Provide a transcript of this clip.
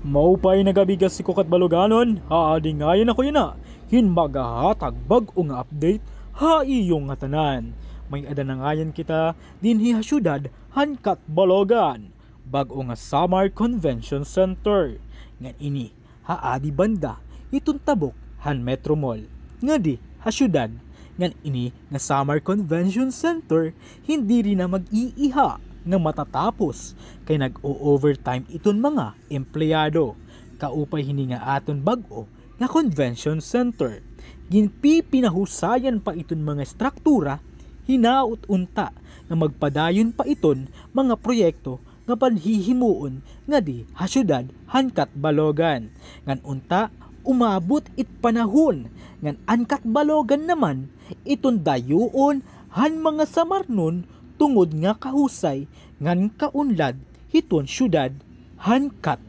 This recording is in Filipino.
Maupay nagabigas si Kukat Baluganon, haadingayan ako yun na. Hinmagahatag bag-o nga update, haiyong nga tanan. May adanangayan kita din hiha syudad Hankat Balogan. Bag-o nga Samar Convention Center. Ngan ini, haadi banda, itong tabok han Metro Mall. Nga di, ha syudad. Ngan ini nga Samar Convention Center, hindi rin na mag-iiha nga matatapos kay nag-o-overtime iton mga empleyado. Kaupay hini nga aton bag-o nga convention center. Ginpipinahusayan pa iton mga struktura, hinaut unta nga magpadayon pa iton mga proyekto nga panhihimuon nga di ha syudad Hankat Balogan. Ngan unta umabot it panahon ngan Hankat Balogan naman iton dayuon han mga samarnon tungod nga kahusay ngan kaunlad hiton syudad Hankat